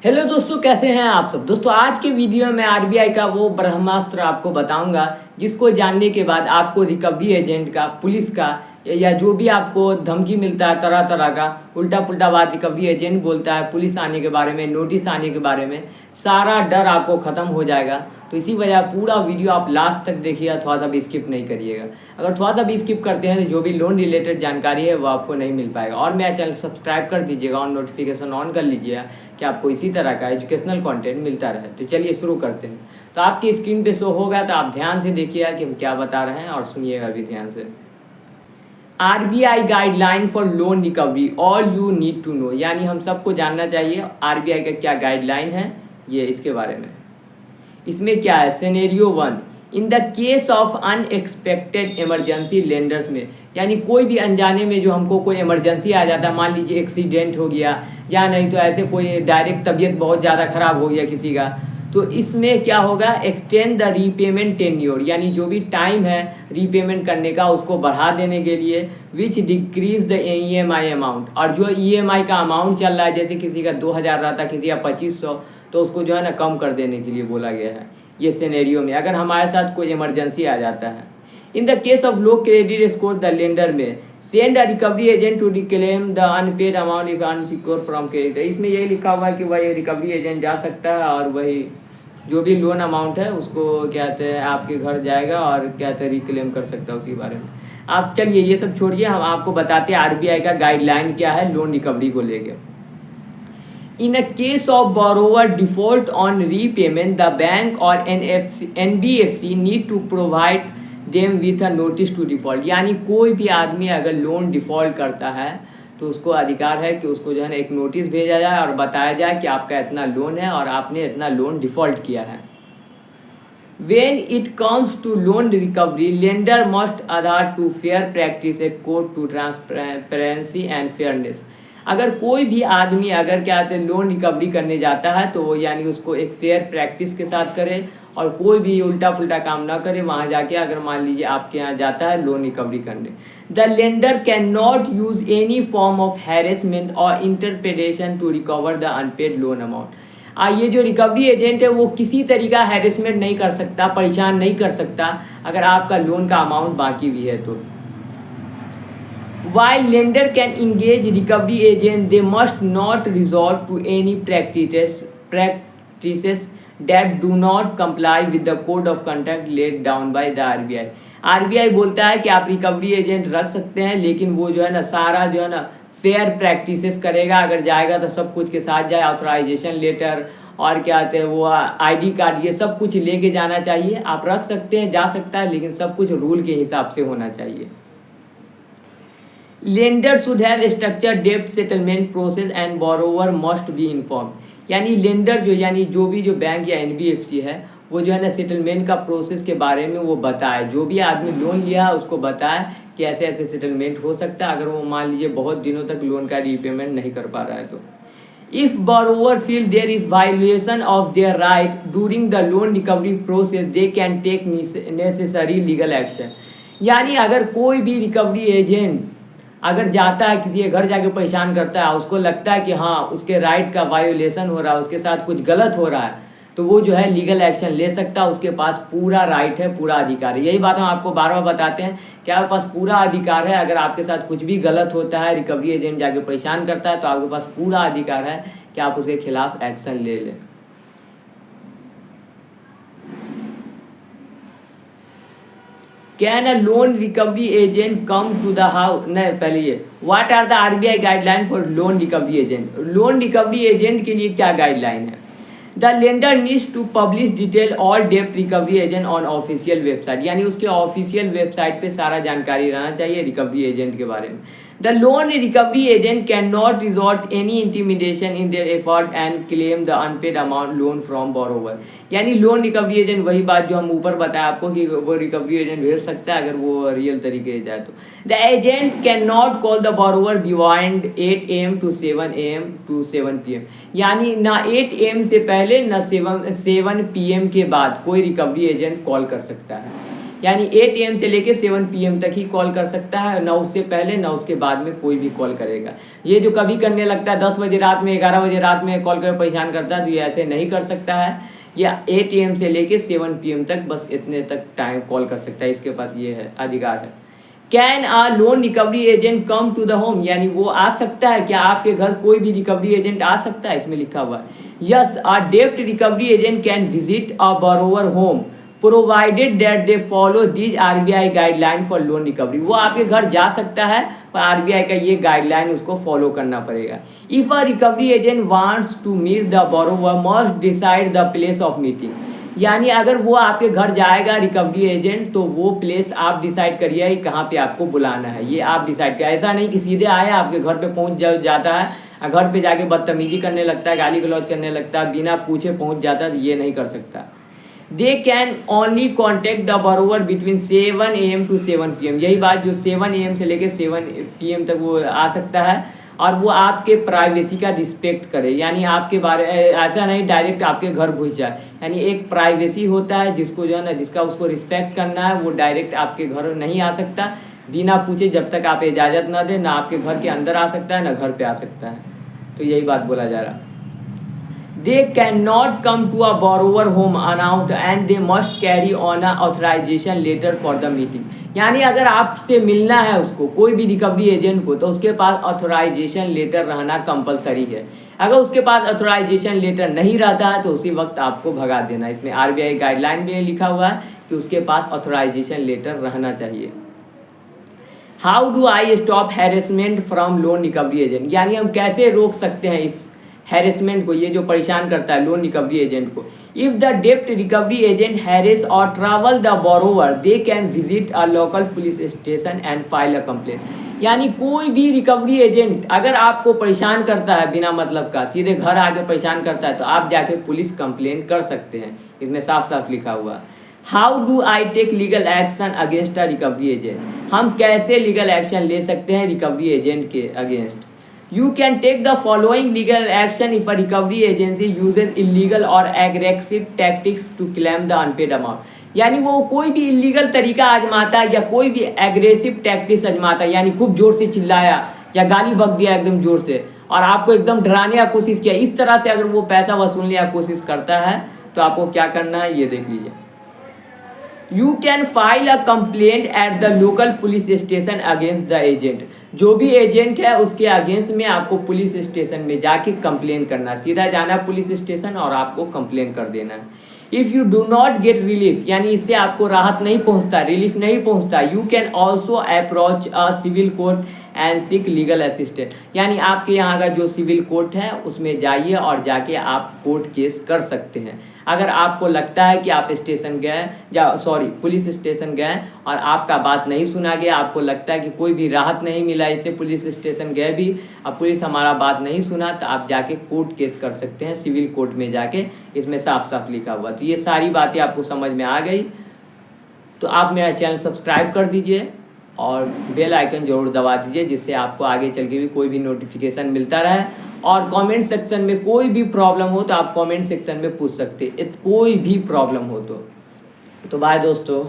Hello दोस्तों, कैसे हैं आप सब। दोस्तों, आज के वीडियो में आरबीआई का वो ब्रह्मास्त्र आपको बताऊंगा जिसको जानने के बाद आपको रिकवरी एजेंट का, पुलिस का या जो भी आपको धमकी मिलता है तरह तरह का, उल्टा पुल्टा बात रिकवरी एजेंट बोलता है, पुलिस आने के बारे में, नोटिस आने के बारे में, सारा डर आपको ख़त्म हो जाएगा। तो इसी वजह पूरा वीडियो आप लास्ट तक देखिएगा, थोड़ा सा भी स्किप नहीं करिएगा। अगर थोड़ा सा भी स्किप करते हैं तो जो भी लोन रिलेटेड जानकारी है वो आपको नहीं मिल पाएगा। और मेरा चैनल सब्सक्राइब कर दीजिएगा और नोटिफिकेशन ऑन कर लीजिएगा कि आपको इसी तरह का एजुकेशनल कंटेंट मिलता रहे। तो चलिए शुरू करते हैं। तो आपकी स्क्रीन पे शो होगा, तो आप ध्यान से देखिएगा कि हम क्या बता रहे हैं और सुनिएगा भी ध्यान से। RBI guideline for loan recovery, all you need to know, यानी हम सबको जानना चाहिए आरबीआई का क्या गाइडलाइन है, ये इसके बारे में। इसमें क्या है, scenario 1, in the case of unexpected emergency lenders में, यानी कोई भी अनजाने में जो हमको कोई इमरजेंसी आ जाता है, मान लीजिए एक्सीडेंट हो गया या नहीं तो ऐसे कोई डायरेक्ट तबीयत बहुत ज़्यादा ख़राब हो गया किसी का, तो इसमें क्या होगा, एक्सटेंड द रीपेमेंट टेन्योर, यानी जो भी टाइम है रीपेमेंट करने का उसको बढ़ा देने के लिए, विच डिक्रीज द ईएमआई अमाउंट, और जो ईएमआई का अमाउंट चल रहा है, जैसे किसी का 2000 रहा था, किसी का 2500, तो उसको जो है ना कम कर देने के लिए बोला गया है। ये सिनेरियो में अगर हमारे साथ कोई इमरजेंसी आ जाता है। In the case of low credit score the lender may send a recovery agent to reclaim the unpaid amount if unsecure from credit. इसमें यही लिखा हुआ है कि वही रिकवरी एजेंट जा सकता है और वही जो भी लोन अमाउंट है उसको क्या कहते हैं आपके घर जाएगा और क्या कहते हैं रिक्लेम कर सकता है उसी बारे में। आप चलिए ये सब छोड़िए, हम आपको बताते हैं आरबीआई का गाइडलाइन क्या है लोन रिकवरी को लेकर। In a case of borrower default on repayment, the bank or NBFC need to provide them with a notice to default। यानी कोई भी आदमी अगर लोन डिफ़ॉल्ट करता है तो उसको अधिकार है कि उसको जो है ना एक नोटिस भेजा जाए और बताया जाए कि आपका इतना लोन है और आपने इतना लोन डिफ़ॉल्ट किया है। When it comes to loan recovery, lender must adhere to fair practices, code to transparency and fairness। अगर कोई भी आदमी अगर क्या कहते हैं लोन रिकवरी करने जाता है तो वो यानी उसको एक फेयर प्रैक्टिस के साथ करे और कोई भी उल्टा पुल्टा काम ना करे। वहाँ जाके अगर मान लीजिए आपके यहाँ जाता है लोन रिकवरी करने, the lender can not use any form of harassment or interpretation to recover the unpaid loan amount. ये जो रिकवरी एजेंट है वो किसी तरीका हैरेसमेंट नहीं कर सकता, परेशान नहीं कर सकता अगर आपका लोन का अमाउंट बाकी भी है तो। While lender can engage recovery agent, they must not resort to any practices that do not comply with the code of conduct laid down by the RBI। RBI बोलता है कि आप रिकवरी एजेंट रख सकते हैं, लेकिन वो जो है ना सारा जो है ना फेयर प्रैक्टिसेस करेगा। अगर जाएगा तो सब कुछ के साथ जाए, ऑथराइजेशन लेटर और क्या कहते हैं वो आईडी कार्ड, ये सब कुछ लेके जाना चाहिए। आप रख सकते हैं, जा सकता है, लेकिन सब कुछ रूल के हिसाब से होना चाहिए। लेंडर शुड हैव स्ट्रक्चर डेब्ट settlement process and borrower must be inform. यानी लेंडर जो भी बैंक या एनबीएफसी है वो जो है ना सेटलमेंट का प्रोसेस के बारे में वो बताए, जो भी आदमी लोन लिया है उसको बताए कि ऐसे ऐसे सेटलमेंट हो सकता है अगर वो मान लीजिए बहुत दिनों तक लोन का रीपेमेंट नहीं कर पा रहा है तो। If borrower feel there is violation of their right during the loan recovery process, they can take necessary legal action. यानी अगर कोई भी रिकवरी एजेंट अगर जाता है किसी के घर जाके परेशान करता है, उसको लगता है कि हाँ उसके राइट का वायोलेशन हो रहा है, उसके साथ कुछ गलत हो रहा है, तो वो जो है लीगल एक्शन ले सकता है। उसके पास पूरा राइट है, पूरा अधिकार है। यही बात हम आपको बार बार बताते हैं कि आपके पास पूरा अधिकार है। अगर आपके साथ कुछ भी गलत होता है, रिकवरी एजेंट जाके परेशान करता है, तो आपके पास पूरा अधिकार है कि आप उसके खिलाफ एक्शन ले लें। Can a loan recovery agent come to the house, नहीं पहले ये what are the RBI guideline for loan recovery agent. Loan recovery agent के लिए क्या गाइडलाइन है। The lender needs to publish detail all डेब्ट recovery agent on official website. यानी उसके ऑफिशियल वेबसाइट पे सारा जानकारी रहना चाहिए रिकवरी एजेंट के बारे में। The loan recovery agent can not resort any intimidation in their effort and claim the unpaid amount loan from borrower. यानी लोन रिकवरी एजेंट वही बात जो हम ऊपर बताया आपको कि वो रिकवरी एजेंट भेज सकता है अगर वो रियल तरीके से जाए तो। The agent can not call the borrower beyond 8 AM to 7 AM to 7 PM। यानी ना 8 AM से पहले ना 7 PM के बाद कोई रिकवरी एजेंट कॉल कर सकता है। यानी 8 AM से लेके 7 PM तक ही कॉल कर सकता है, ना उससे पहले ना उसके बाद में कोई भी कॉल करेगा। ये जो कभी करने लगता है 10 बजे रात में, 11 बजे रात में कॉल कर परेशान करता है, तो ये ऐसे नहीं कर सकता है। या 8 AM से लेके 7 PM तक बस इतने तक टाइम कॉल कर सकता है, इसके पास ये है अधिकार है। Can a loan recovery agent come to the home, यानी वो आ सकता है क्या आपके घर, कोई भी रिकवरी एजेंट आ सकता है, इसमें लिखा हुआ है। यस, आ डेब्ट recovery agent can visit a borrower home provided that they follow these RBI guideline for loan recovery. वो आपके घर जा सकता है, पर RBI का ये गाइडलाइन उसको फॉलो करना पड़ेगा। If a recovery agent wants to meet the borrower must decide the place of meeting, यानी अगर वो आपके घर जाएगा रिकवरी एजेंट, तो वो प्लेस आप डिसाइड करिए कि कहाँ पे आपको बुलाना है, ये आप डिसाइड करिए। ऐसा नहीं कि सीधे आया आपके घर पे पहुँच जाता है और घर पे जाके बदतमीजी करने लगता है, गाली गलौज करने लगता है, बिना पूछे पहुँच जाता है, तो ये नहीं कर सकता। They can only contact the borrower between 7 AM to 7 PM, यही बात जो 7 AM से लेकर 7 PM तक वो आ सकता है, और वो आपके प्राइवेसी का रिस्पेक्ट करे, यानी आपके बारे ऐसा नहीं डायरेक्ट आपके घर घुस जाए, यानी एक प्राइवेसी होता है जिसको जो है ना, जिसका उसको रिस्पेक्ट करना है, वो डायरेक्ट आपके घर नहीं आ सकता बिना पूछे, जब तक आप इजाज़त ना दें, ना आपके घर के अंदर आ सकता है ना घर पे आ सकता है। तो यही बात बोला जा रहा है। They cannot come to a borrower home unannounced and they must carry on a authorization letter for the meeting, यानी अगर आपसे मिलना है उसको, कोई भी रिकवरी एजेंट को, तो उसके पास ऑथोराइजेशन लेटर रहना कंपलसरी है। अगर उसके पास ऑथोराइजेशन लेटर नहीं रहता है तो उसी वक्त आपको भगा देना। इसमें RBI गाइडलाइन में लिखा हुआ है कि उसके पास ऑथोराइजेशन लेटर रहना चाहिए। How do I stop harassment from loan recovery agent, यानी हम कैसे रोक सकते हैं इस हैरेसमेंट को, ये जो परेशान करता है लोन रिकवरी एजेंट को। इफ़ द डेब्ट रिकवरी एजेंट हैरेस और travel the borrower they can visit a local police station and file a complaint, यानी कोई भी रिकवरी एजेंट अगर आपको परेशान करता है बिना मतलब का, सीधे घर आके परेशान करता है, तो आप जाके पुलिस कंप्लेंट कर सकते हैं, इसमें साफ साफ लिखा हुआ। How do I take legal action against a recovery agent, हम कैसे लीगल एक्शन ले सकते हैं रिकवरी एजेंट के against. You can take the following legal action if a recovery agency uses illegal or aggressive tactics to claim the unpaid amount, यानी वो कोई भी इलीगल तरीका आजमाता है या कोई भी एग्रेसिव टैक्टिक्स आजमाता है, यानी खूब जोर से चिल्लाया या गाली बक दिया एकदम जोर से और आपको एकदम डराने की कोशिश किया, इस तरह से अगर वो पैसा वसूलने की कोशिश करता है तो आपको क्या करना है ये देख लीजिए। You can file a complaint at the local police station against the agent, जो भी एजेंट है उसके अगेंस्ट में आपको पुलिस स्टेशन में जाके कंप्लेन करना, सीधा जाना पुलिस स्टेशन और आपको कंप्लेन कर देना है। If you do not get relief, यानी इससे आपको राहत नहीं पहुंचता, रिलीफ नहीं पहुंचता, you can also approach a civil court and seek legal assistant, यानी आपके यहाँ का जो सिविल कोर्ट है उसमें जाइए और जाके आप कोर्ट केस कर सकते हैं। अगर आपको लगता है कि आप स्टेशन गए पुलिस स्टेशन गए और आपका बात नहीं सुना गया, आपको लगता है कि कोई भी राहत नहीं मिला इससे, पुलिस स्टेशन गए भी अब पुलिस हमारा बात नहीं सुना, तो आप जाके कोर्ट केस कर सकते हैं सिविल कोर्ट में जाके, इसमें साफ साफ लिखा हुआ। तो ये सारी बातें आपको समझ में आ गई, तो आप मेरा चैनल सब्सक्राइब कर दीजिए और बेल आइकन ज़रूर दबा दीजिए, जिससे आपको आगे चल के भी कोई भी नोटिफिकेशन मिलता रहे। और कमेंट सेक्शन में कोई भी प्रॉब्लम हो तो आप कमेंट सेक्शन में पूछ सकते हैं, कोई भी प्रॉब्लम हो तो बाय दोस्तों।